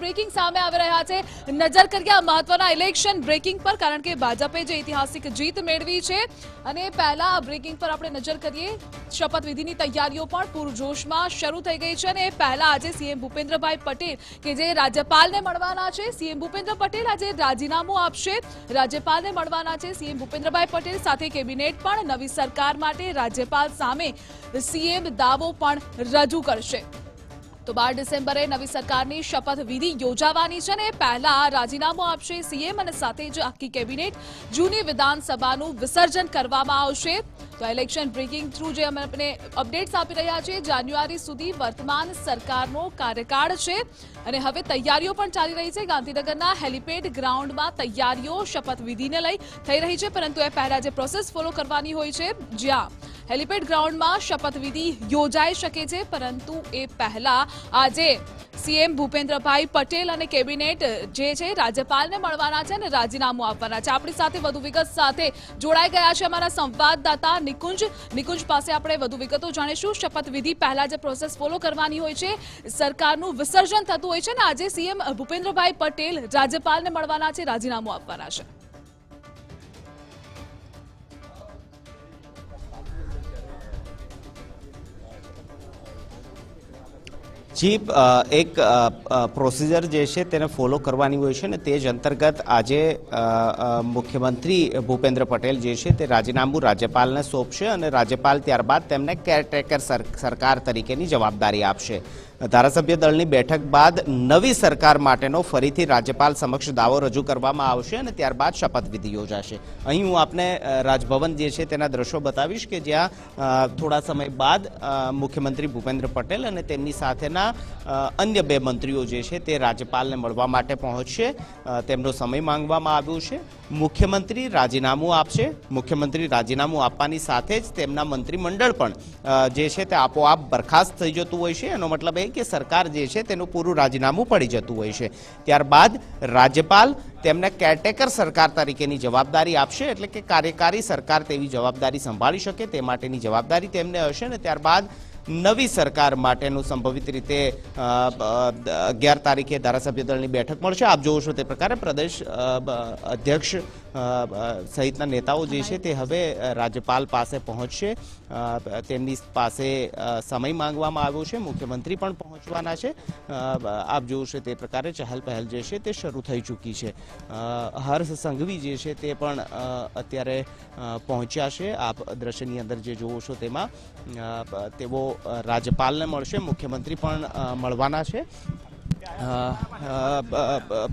Breaking સામે આવી રહ્યા છે। નજર કરીએ આ મહત્વના ઇલેક્શન બ્રેકિંગ પર, કારણ કે ભાજપે જે ઐતિહાસિક જીત મેળવી છે અને પહેલા બ્રેકિંગ પર આપણે નજર કરીએ। શપથવિધિની તૈયારીઓ પણ પૂરજોશમાં શરૂ થઈ ગઈ છે અને પહેલા આજે સીએમ ભૂપેન્દ્રભાઈ પટેલ કે જે રાજ્યપાલને મળવાના છે, સીએમ ભૂપેન્દ્ર પટેલ આજે રાજીનામું આપશે, રાજ્યપાલને મળવાના છે સીએમ ભૂપેન્દ્રભાઈ પટેલ, સાથે કેબિનેટ પણ નવી સરકાર માટે રાજ્યપાલ સામે સીએમ દાવો પણ રજૂ કરશે। તો 12 ડિસેમ્બરે નવી સરકારની શપથવિધિ યોજાવાની છે અને પહેલા રાજીનામું આપશે સીએમ અને સાથે જ આખી કેબિનેટ, જૂની વિધાનસભાનું વિસર્જન કરવામાં આવશે। તો ઇલેક્શન બ્રેકિંગ થ્રુ જે અમે અપડેટ્સ આપી રહ્યા છીએ, જાન્યુઆરી સુધી વર્તમાન સરકારનો કાર્યકાળ છે અને હવે તૈયારીઓ પણ ચાલી રહી છે। ગાંધીનગરના હેલિપેડ ગ્રાઉન્ડમાં તૈયારીઓ શપથવિધિને લઈ થઈ રહી છે, પરંતુ એ પહેલા જે પ્રોસેસ ફોલો કરવાની હોય છે, જ્યાં હેલિપેડ ગ્રાઉન્ડમાં શપથવિધિ યોજાઈ શકે છે, પરંતુ એ પહેલા આજે સીએમ ભૂપેન્દ્રભાઈ પટેલ અને કેબિનેટ જે છે રાજ્યપાલને મળવાના છે અને રાજીનામું આપવાના છે। આપણી સાથે વધુ વિગત સાથે જોડાઈ ગયા છે અમારા સંવાદદાતા નિકુંજ પાસે આપણે વધુ વિગતો જાણીશું। શપથવિધિ પહેલા જે પ્રોસેસ ફોલો કરવાની હોય છે, સરકારનું વિસર્જન થતું હોય છે ને આજે સીએમ ભૂપેન્દ્રભાઈ પટેલ રાજ્યપાલને મળવાના છે, રાજીનામું આપવાના છે। जी, एक प्रोसीजर जे छे तेने फॉलो करवानी होय छे ने ते ज अंतर्गत आजे मुख्यमंत्री भूपेन्द्र पटेल जे छे ते राजीनामु राज्यपालने सोंपशे अने राज्यपाल त्यारबाद तेमने केरटेकर सरकार तरीकेनी जवाबदारी आपशे। धारासभ्य दळनी बेठक बाद नवी सरकार माटेनो फरीथी राज्यपाल समक्ष दावो रजू करवामां आवशे अने त्यारबाद शपथविधि योजाशे। અહીં હું આપને રાજભવન જે છે તેના દ્રશ્યો બતાવીશ કે જ્યાં થોડા સમય બાદ મુખ્યમંત્રી ભૂપેન્દ્ર પટેલ અને તેમની સાથેના અન્ય બે મંત્રીઓ જે છે તે રાજ્યપાલને મળવા માટે પહોંચશે। તેમનો સમય માંગવામાં આવ્યો છે। મુખ્યમંત્રી રાજીનામું આપશે। મુખ્યમંત્રી રાજીનામું આપવાની સાથે જ તેમના મંત્રીમંડળ પણ જે છે તે આપોઆપ બરખાસ્ત થઈ જતું હોય છે। એનો મતલબ એ કે સરકાર જે છે તેનું પૂરું રાજીનામું પડી જતું હોય છે। ત્યારબાદ રાજ્યપાલ તેમને કેરટેકર સરકાર તરીકેની જવાબદારી આપશે, એટલે કે કાર્યકારી સરકાર તેવી જવાબદારી સંભાળી શકે તે માટેની જવાબદારી તેમને હશે ને ત્યારબાદ નવી સરકાર માટેનું સંભવિત રીતે 11 તારીખે ધારાસભ્ય દળની બેઠક મળશે। આપ જોવો છો તે પ્રકારે પ્રદેશ અધ્યક્ષ સહિતના નેતાઓ જે છે તે હવે રાજ્યપાલ પાસે પહોંચશે। તેમની પાસે સમય માંગવામાં આવ્યો છે। મુખ્યમંત્રી પણ પહોંચવાના છે। આપ જોવો છો તે પ્રકારે ચહલ પહેલ જે છે તે શરૂ થઈ ચૂકી છે। હર્ષ સંઘવી જે છે તે પણ અત્યારે પહોંચ્યા છે। આપ દ્રશ્યની અંદર જે જોવો છો તેમાં તેઓ રાજ્યપાલને મળશે, મુખ્યમંત્રી પણ મળવાના છે।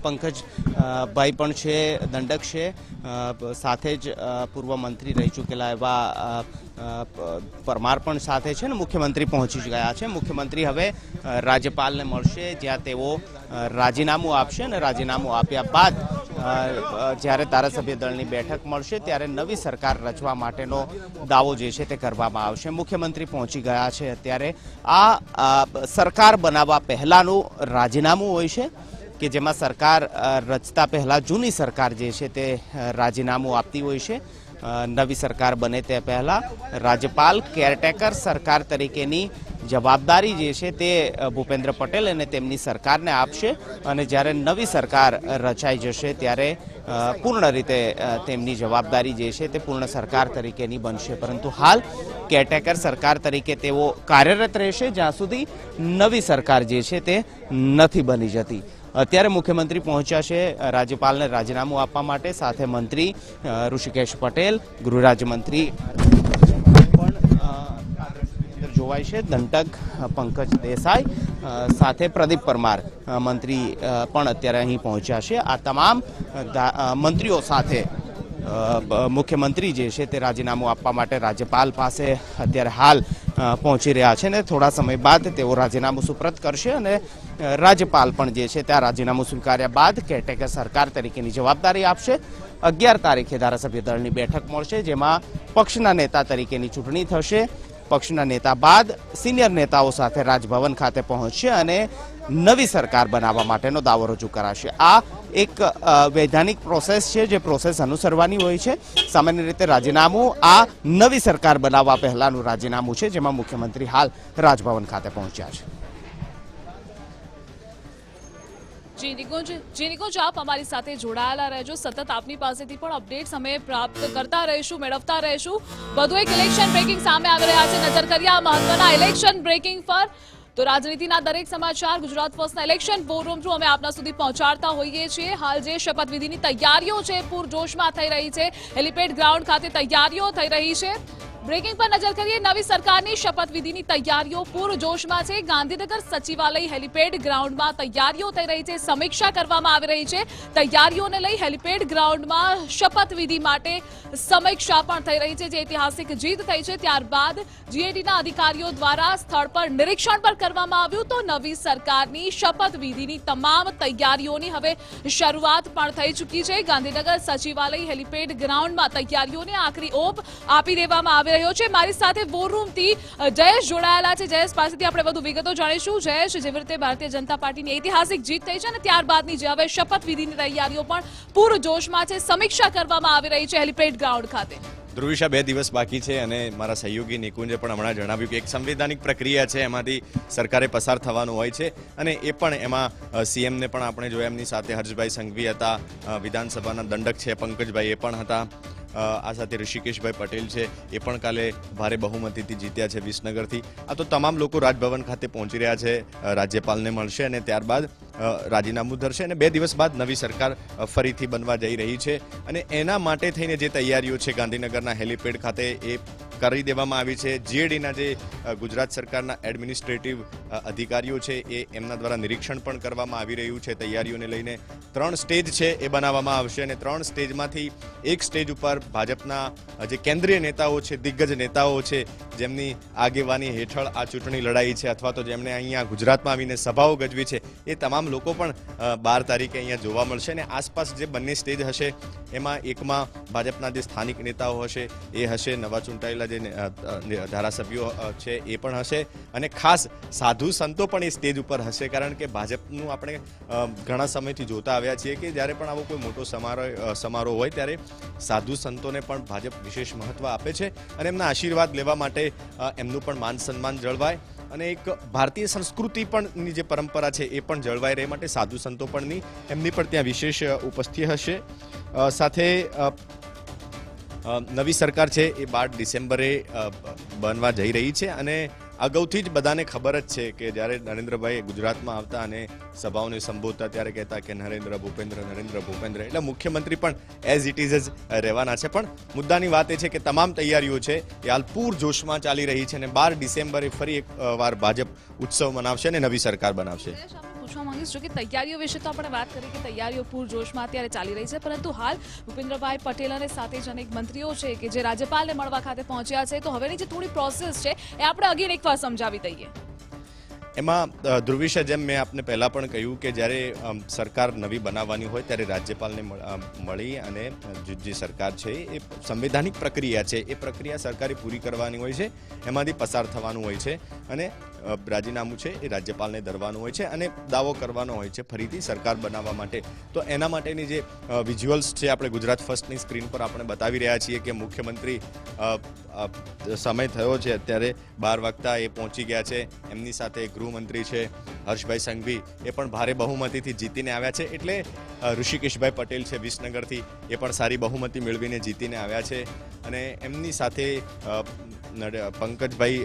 પંકજ ભાઈ પણ છે, દંડક છે, સાથે જ પૂર્વ મંત્રી રહી ચૂકેલા એવા પરમાર પણ સાથે છે ને મુખ્યમંત્રી પહોંચી ગયા છે। મુખ્યમંત્રી હવે રાજ્યપાલને મળશે, જ્યાં તેઓ રાજીનામું આપશે અને રાજીનામું આપ્યા બાદ જ્યારે ધારાસભ્ય દળની બેઠક મળશે ત્યારે નવી સરકાર રચવા માટેનો દાવો જે છે તે કરવામાં આવશે। મુખ્યમંત્રી પહોંચી ગયા છે। અત્યારે આ સરકાર બનાવવા પહેલાનું રાજીનામું હોય છે કે જેમાં સરકાર રચતા પહેલા જૂની સરકાર જે છે તે રાજીનામું આપતી હોય છે। નવી સરકાર બને તે પહેલા રાજ્યપાલ કેરટેકર સરકાર તરીકેની જવાબદારી જે છે તે ભૂપેન્દ્ર પટેલ અને તેમની સરકારને આપશે અને જ્યારે નવી સરકાર રચાઈ જશે ત્યારે પૂર્ણ રીતે તેમની જવાબદારી જે છે તે પૂર્ણ સરકાર તરીકેની બનશે। પરંતુ હાલ કેરટેકર સરકાર તરીકે તેઓ કાર્યરત રહેશે જ્યાં સુધી નવી સરકાર જે છે તે નથી બની જતી। અત્યારે મુખ્યમંત્રી પહોંચ્યા છે રાજ્યપાલને રાજીનામું આપવા માટે, સાથે મંત્રી ઋષિકેશ પટેલ, ગૃહ રાજ્યમંત્રી પણ જોવાય છે, દંડક પંકજ દેસાઈ, સાથે પ્રદીપ પરમાર મંત્રી પણ અત્યારે અહીં પહોંચ્યા છે। આ તમામ મંત્રીઓ સાથે મુખ્યમંત્રી જે છે તે રાજીનામું આપવા માટે રાજ્યપાલ પાસે અત્યારે હાલ પહોંચી રહ્યા છે ને થોડા સમય બાદ તેઓ રાજીનામું સુપ્રત કરશે અને રાજ્યપાલ પણ જે છે ત્યાં રાજીનામું સ્વીકાર્યા બાદ કેરટેકર સરકાર તરીકેની જવાબદારી આપશે। 11 તારીખે ધારાસભ્ય દળની બેઠક મળશે, જેમાં પક્ષના નેતા તરીકેની ચૂંટણી થશે। પક્ષના નેતા બાદ સિનિયર નેતાઓ સાથે રાજભવન ખાતે પહોંચશે અને નવી સરકાર બનાવવા માટેનો દાવો રજૂ કરાશે। આ એક વૈધાનિક પ્રોસેસ છે જે પ્રોસેસ અનુસરવાની હોય છે। સામાન્ય રીતે રાજીનામું આ નવી સરકાર બનાવવા પહેલાનું રાજીનામું છે, જેમાં મુખ્યમંત્રી હાલ રાજભવન ખાતે પહોંચ્યા છે। જી નિકુંજ, આપ અમારી સાથે જોડાયેલા રહેજો. સતત આપની પાસેથી પણ અપડેટ્સ અમે પ્રાપ્ત કરતા રહીશું, મેળવતા રહીશું. વધુ એક ઇલેક્શન બ્રેકિંગ સામે આવી રહ્યા છે. નજર કરીએ આ મહત્વના ઇલેક્શન બ્રેકિંગ પર. તો રાજનીતિના દરેક સમાચાર ગુજરાત ફર્સ્ટના ઇલેક્શન બોર્ડરૂમ થ્રુ અમે આપના સુધી પહોંચાડતા હોઈએ છીએ. હાલ જે શપથવિધિની તૈયારીઓ છે પૂરજોશમાં થઈ રહી છે. હેલિપેડ ગ્રાઉન્ડ ખાતે તૈયારીઓ થઈ રહી છે. બ્રેકિંગ પર નજર કરીએ. નવી સરકારની શપથવિધિની તૈયારીઓ પૂરજોશમાં છે. ગાંધીનગર સચિવાલય હેલિપેડ ગ્રાઉન્ડમાં તૈયારીઓ થઈ રહી છે. સમીક્ષા કરવામાં આવી રહી છે. તૈયારીઓને લઈ હેલિપેડ ગ્રાઉન્ડમાં શપથવિધિ માટે સમીક્ષા પણ થઈ રહી છે. જે ઐતિહાસિક જીત થઈ છે ત્યારબાદ જીએડીના અધિકારીઓ દ્વારા સ્થળ પર નિરીક્ષણ પર કરવામાં આવ્યું. તો નવી સરકારની શપથવિધિની તમામ તૈયારીઓની હવે શરૂઆત પણ થઈ ચૂકી છે. ગાંધીનગર સચિવાલય હેલિપેડ ગ્રાઉન્ડમાં તૈયારીઓને આખરી ઓપ આપી દેવામાં આવી રહ્યો છે. મારી સાથે વોરરૂમથી જયેશ જોડાયેલા છે. જયેશ પાસેથી આપણે વધુ વિગતો જાણીશું. જયેશ, જેવી રીતે ભારતીય જનતા પાર્ટીની ઐતિહાસિક જીત થઈ છે અને ત્યારબાદની જે હવે શપથવિધિની તૈયારીઓ પણ પૂરજોશમાં છે, સમીક્ષા કરવામાં આવી રહી છે હેલિપેડ ગ્રાઉન્ડ ખાતે. ધ્રુવિશા, 2 દિવસ બાકી છે અને મારા સહયોગી નિકુંજે પણ હમણાં જણાવ્યું કે એક સંવૈધાનિક પ્રક્રિયા છે, એમાંથી સરકારે પસાર થવાનું હોય છે અને એ પણ એમાં સીએમને પણ આપણે જોયા, એમની સાથે હર્ષભાઈ સંઘવી હતા, વિધાનસભાના દંડક છે પંકજભાઈ એ પણ હતા, આ સાથે ઋષિકેશભાઈ પટેલ છે એ પણ કાલે ભારે બહુમતીથી જીત્યા છે વિસનગરથી. આ તો તમામ લોકો રાજભવન ખાતે પહોંચી રહ્યા છે, રાજ્યપાલને મળશે અને ત્યારબાદ રાજીનામું ધરશે અને 2 દિવસ બાદ નવી સરકાર ફરીથી બનવા જઈ રહી છે. અને એના માટે થઈને જે તૈયારીઓ છે ગાંધીનગરના હેલિપેડ ખાતે એ કરી દેવામાં આવી છે. જીએડીના જે ગુજરાત સરકારના એડમિનિસ્ટ્રેટિવ અધિકારીઓ છે એ એમના દ્વારા નિરીક્ષણ પણ કરવામાં આવી રહ્યું છે. તૈયારીઓને લઈને 3 સ્ટેજ છે એ બનાવવામાં આવશે અને 3 સ્ટેજમાંથી એક સ્ટેજ ઉપર ભાજપના જે કેન્દ્રીય નેતાઓ છે, દિગ્ગજ નેતાઓ છે, જેમની આગેવાની હેઠળ આ ચૂંટણી લડાઈ છે અથવા તો જેમણે અહીંયા ગુજરાતમાં આવીને સભાઓ ગજવી છે, એ તમામ લોકો પણ 12 તારીખે અહીંયા જોવા મળશે. અને આસપાસ જે બંને સ્ટેજ હશે એમાં એકમાં ભાજપના જે સ્થાનિક નેતાઓ હશે એ હશે, નવા ચૂંટાયેલા જે ધારાસભ્યો છે એ પણ હશે અને ખાસ સાધુ સંતો પણ એ સ્ટેજ ઉપર હશે. કારણ કે ભાજપનું આપણે ઘણા સમયથી જોતા આવ્યા છીએ કે જ્યારે પણ આવો કોઈ મોટો સમારોહ હોય ત્યારે સાધુ સંતોને પણ ભાજપ વિશેષ મહત્વ આપે છે અને એમના આશીર્વાદ લેવા માટે એમનું પણ માન સન્માન જળવાય અને એક ભારતીય સંસ્કૃતિ પણની જે પરંપરા છે એ પણ જળવાઈ રહે માટે સાધુ સંતો પણની એમની પણ ત્યાં વિશેષ ઉપસ્થિતિ હશે. સાથે નવી સરકાર છે એ 12 ડિસેમ્બરે બનવા જઈ રહી છે અને અગાઉથી જ બધાને ખબર જ છે કે જ્યારે નરેન્દ્રભાઈ ગુજરાતમાં આવતા અને સભાઓને સંબોધતા ત્યારે કહેતા કે નરેન્દ્ર ભૂપેન્દ્ર, એટલે મુખ્યમંત્રી પણ એઝ ઇટ ઇઝ જ રહેવાના છે. પણ મુદ્દાની વાત એ છે કે તમામ તૈયારીઓ છે એ હાલ પૂરજોશમાં ચાલી રહી છે અને 12 ડિસેમ્બરે ફરી એક વાર ભાજપ ઉત્સવ મનાવશે અને નવી સરકાર બનાવશે. પૂછવા માંગીશ જો કે તૈયારીઓ વિશે તો આપણે વાત કરી કે તૈયારીઓ પૂરજોશમાં અત્યારે ચાલી રહી છે, પરંતુ હાલ ભૂપેન્દ્રભાઈ પટેલ અને સાથે જ અનેક મંત્રીઓ છે કે જે રાજ્યપાલને મળવા ખાતે પહોંચ્યા છે. તો હવેની જે થોડી પ્રોસેસ છે એ આપણે અગેન એકવાર સમજાવી દઈએ. એમાં ધ્રુવિશા, જેમ મેં આપને પહેલાં પણ કહ્યું કે જ્યારે સરકાર નવી બનાવવાની હોય ત્યારે રાજ્યપાલને મળી અને જે સરકાર છે એ સંવૈધાનિક પ્રક્રિયા છે એ પ્રક્રિયા સરકારે પૂરી કરવાની હોય છે, એમાંથી પસાર થવાનું હોય છે અને રાજીનામું છે એ રાજ્યપાલને ધરવાનું હોય છે અને દાવો કરવાનો હોય છે ફરીથી સરકાર બનાવવા માટે. તો એના માટેની જે વિઝ્યુઅલ્સ છે આપણે ગુજરાત ફર્સ્ટની સ્ક્રીન પર આપણે બતાવી રહ્યા છીએ કે મુખ્યમંત્રી સમય થયો છે અત્યારે 12 વાગતા એ પહોંચી ગયા છે. એમની સાથે ગૃહમંત્રી છે હર્ષભાઈ સંઘવી, એ પણ ભારે બહુમતીથી જીતીને આવ્યા છે. એટલે ઋષિકેશભાઈ પટેલ છે વિસનગરથી, એ પણ સારી બહુમતી મેળવીને જીતીને આવ્યા છે અને એમની સાથે પંકજભાઈ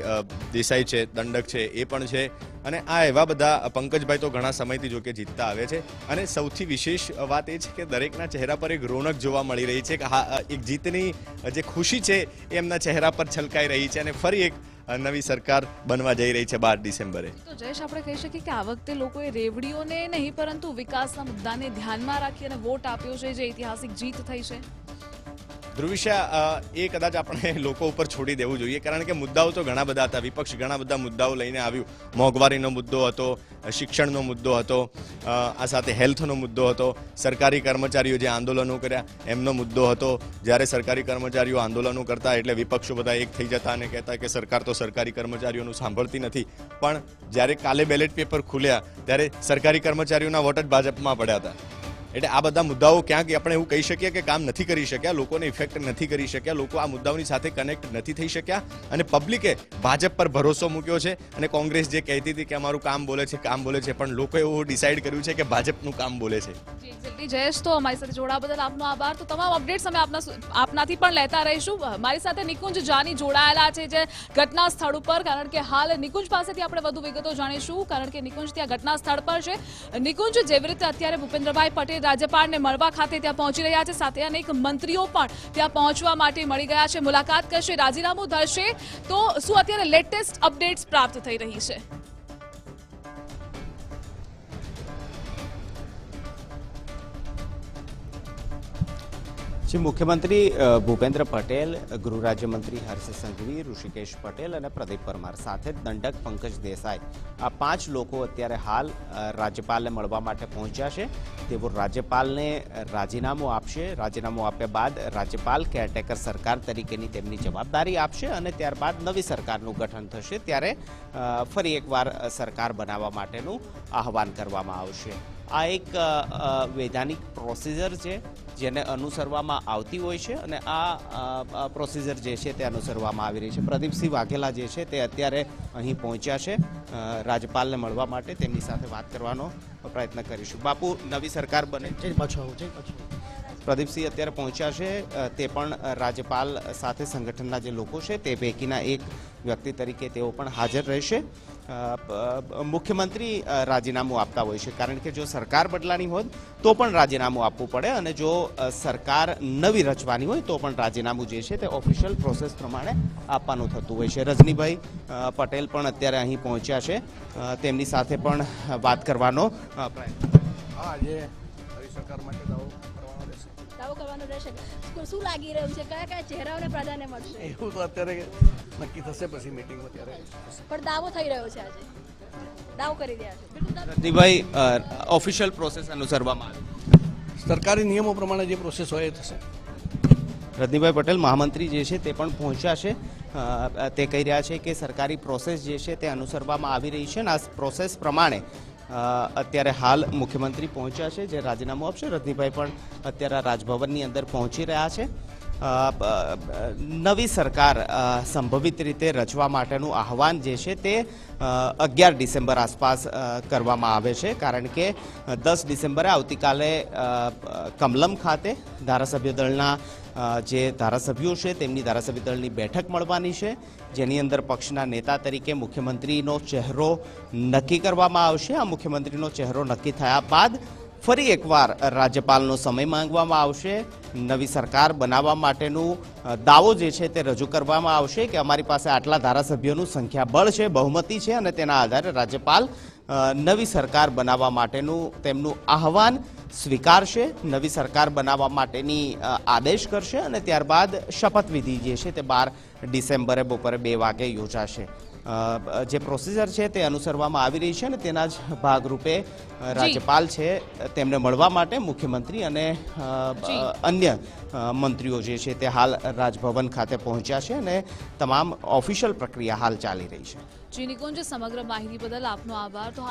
દેસાઈ છે, દંડક છે, એ પણ છે. અને આ એવા બધા, પંકજભાઈ તો ઘણા સમયથી જો કે જીતતા આવે છે અને સૌથી વિશેષ વાત એ છે કે દરેકના ચહેરા પર એક રોનક જોવા મળી રહી છે કે હા, એક જીતની જે ખુશી છે એ એમના ચહેરા પર છલકાઈ રહી છે અને ફરી એક નવી સરકાર બનવા જઈ રહી છે 12 ડિસેમ્બરે. તો જયેશ, આપણે કહી શકીએ કે આ વખતે લોકોએ રેવડીઓને નહીં પરંતુ વિકાસના મુદ્દાને ધ્યાનમાં રાખી અને વોટ આપ્યો છે, જે ઐતિહાસિક જીત થઈ છે. ધ્રુવિશા, એ કદાચ આપણે લોકો ઉપર છોડી દેવું જોઈએ કારણ કે મુદ્દાઓ તો ઘણા બધા હતા. વિપક્ષ ઘણા બધા મુદ્દાઓ લઈને આવ્યું. મોંઘવારીનો મુદ્દો હતો, શિક્ષણનો મુદ્દો હતો, આ સાથે હેલ્થનો મુદ્દો હતો, સરકારી કર્મચારીઓ જે આંદોલનો કર્યા એમનો મુદ્દો હતો. જ્યારે સરકારી કર્મચારીઓ આંદોલનો કરતા એટલે વિપક્ષો બધા એક થઈ જતા અને કહેતા કે સરકાર તો સરકારી કર્મચારીઓનું સાંભળતી નથી. પણ જ્યારે કાલે બેલેટ પેપર ખુલ્યા ત્યારે સરકારી કર્મચારીઓના વોટ જ ભાજપમાં પડ્યા હતા. એટલે આ બધા મુદ્દાઓ ક્યાંક આપણે એવું કહી શકીએ કે કામ નથી કરી શક્યા, લોકોને ઇફેક્ટ નથી કરી શક્યા, લોકો આ મુદ્દાઓની સાથે કનેક્ટ નથી થઈ શક્યા અને પબ્લિકે ભાજપ પર ભરોસો મૂક્યો છે અને કોંગ્રેસ જે કહેતી હતી કે અમારું કામ બોલે છે પણ લોકોએ એવું ડિસાઈડ કર્યું છે કે ભાજપનું કામ બોલે છે. એક્ઝેક્ટલી જયેશ, તો અમારી સાથે જોડાવા બદલ આપનો આભાર. તો તમામ અપડેટ્સ અમે આપનાથી પણ લેતા રહીશું. મારી સાથે નિકુંજ જાની જોડાયેલા છે જે ઘટના સ્થળ ઉપર, કારણ કે હાલ નિકુંજ પાસેથી આપણે વધુ વિગતો જાણીશું, કારણ કે નિકુંજ ત્યાં ઘટના સ્થળ પર છે. નિકુંજ, જેવી રીતે અત્યારે ભૂપેન્દ્રભાઈ પટેલ રાજ્યપાલને મળવા ખાતે ત્યાં પહોંચી રહ્યા છે, સાથે અનેક મંત્રીઓ પણ ત્યાં પહોંચવા માટે મળી ગયા છે, મુલાકાત કરશે, રાજીનામું ધરશે, તો શું અત્યારે લેટેસ્ટ અપડેટ્સ પ્રાપ્ત થઈ રહી છે? મુખ્યમંત્રી ભૂપેન્દ્ર પટેલ, ગૃહ રાજ્યમંત્રી હર્ષ સંઘવી, ઋષિકેશ પટેલ અને પ્રદીપ પરમાર સાથે દંડક પંકજ દેસાઈ, આ 5 લોકો અત્યારે હાલ રાજ્યપાલને મળવા માટે પહોંચ્યા છે. તેઓ રાજ્યપાલને રાજીનામું આપશે. રાજીનામું આપ્યા બાદ રાજ્યપાલ કેરટેકર સરકાર તરીકેની તેમની જવાબદારી આપશે અને ત્યારબાદ નવી સરકારનું ગઠન થશે. ત્યારે ફરી એકવાર સરકાર બનાવવા માટેનું આહવાન કરવામાં આવશે. આ એક વૈધાનિક પ્રોસિજર છે જેને અનુસરવામાં આવતી હોય છે અને આ પ્રોસિજર જે છે તે અનુસરવામાં આવી રહી છે. પ્રદીપસિંહ વાઘેલા જે છે તે અત્યારે અહીં પહોંચ્યા છે રાજ્યપાલને મળવા માટે. તેમની સાથે વાત કરવાનો પ્રયત્ન કરીશું. બાપુ, નવી સરકાર બને, પ્રદીપસિંહ અત્યારે પહોંચ્યા છે, તે પણ રાજ્યપાલ સાથે સંગઠનના જે લોકો છે તે પૈકીના એક વ્યક્તિ તરીકે તેઓ પણ હાજર રહેશે. મુખ્યમંત્રી રાજીનામું આપતા હોય છે, કારણ કે જો સરકાર બદલાની હોય તો પણ રાજીનામું આપવું પડે અને જો સરકાર નવી રચવાની હોય તો પણ રાજીનામું જે છે તે ઓફિશિયલ પ્રોસેસ પ્રમાણે આપવાનું થતું હોય છે. રજનીભાઈ પટેલ પણ અત્યારે અહીં પહોંચ્યા છે, તેમની સાથે પણ વાત કરવાનો દાવો કરવાનો રહેશે. શું લાગી રહ્યું છે, કયા કયા ચહેરાઓને પ્રાધાન્ય મળશે? એવું તો અત્યારે નક્કી થશે પછી મીટિંગમાં ત્યારે. પણ દાવો થઈ રહ્યો છે, આજે દાવો કરી રહ્યા છે. રજનીભાઈ, ઓફિશિયલ પ્રોસેસ અનુસરવામાં આવે, સરકારી નિયમો પ્રમાણે જે પ્રોસેસ હોય એ થશે. રજનીભાઈ પટેલ મહામંત્રી જે છે તે પણ પહોંચ્યા છે. તે કહી રહ્યા છે કે સરકારી પ્રોસેસ જે છે તે અનુસરવામાં આવી રહી છે અને આ પ્રોસેસ પ્રમાણે અત્યારે હાલ મુખ્યમંત્રી પહોંચ્યા છે જે રાજીનામું આપશે. રજનીભાઈ પણ અત્યારે રાજભવનની અંદર પહોંચી રહ્યા છે. નવી સરકાર સંભવિત રીતે રચવા માટેનું આહવાન જે છે તે 11 ડિસેમ્બર આસપાસ કરવામાં આવે છે, કારણ કે 10 ડિસેમ્બરે આવતીકાલે કમલમ ખાતે ધારાસભ્ય દળના જે ધારાસભ્યો છે તેમની ધારાસભ્ય દળની બેઠક મળવાની છે, જેની અંદર પક્ષના નેતા તરીકે મુખ્યમંત્રીનો ચહેરો નક્કી કરવામાં આવશે. આ મુખ્યમંત્રીનો ચહેરો નક્કી થયા બાદ ફરી એકવાર રાજ્યપાલનો સમય માંગવામાં આવશે. નવી સરકાર બનાવવા માટેનું દાવો જે છે તે રજૂ કરવામાં આવશે કે અમારી પાસે આટલા ધારાસભ્યોનું સંખ્યાબળ છે, બહુમતી છે અને તેના આધારે રાજ્યપાલ નવી સરકાર બનાવવા માટેનું તેમનું આહવાન સ્વીકારશે, નવી સરકાર બનાવવા માટેની આદેશ કરશે અને ત્યારબાદ શપથવિધિ જે છે તે 12 ડિસેમ્બરે બપોરે 2 વાગે યોજાશે. જે પ્રોસિજર છે તે અનુસરવામાં આવી રહી છે અને તેના જ ભાગરૂપે રાજ્યપાલ છે તેમને મળવા માટે મુખ્યમંત્રી અને અન્ય મંત્રીઓ જે છે તે હાલ રાજભવન ખાતે પહોંચ્યા છે અને તમામ ઓફિશિયલ પ્રક્રિયા હાલ ચાલી રહી છે. જી નિકુંજ, સમગ્ર માહિતી બદલ આપનો આભાર. તો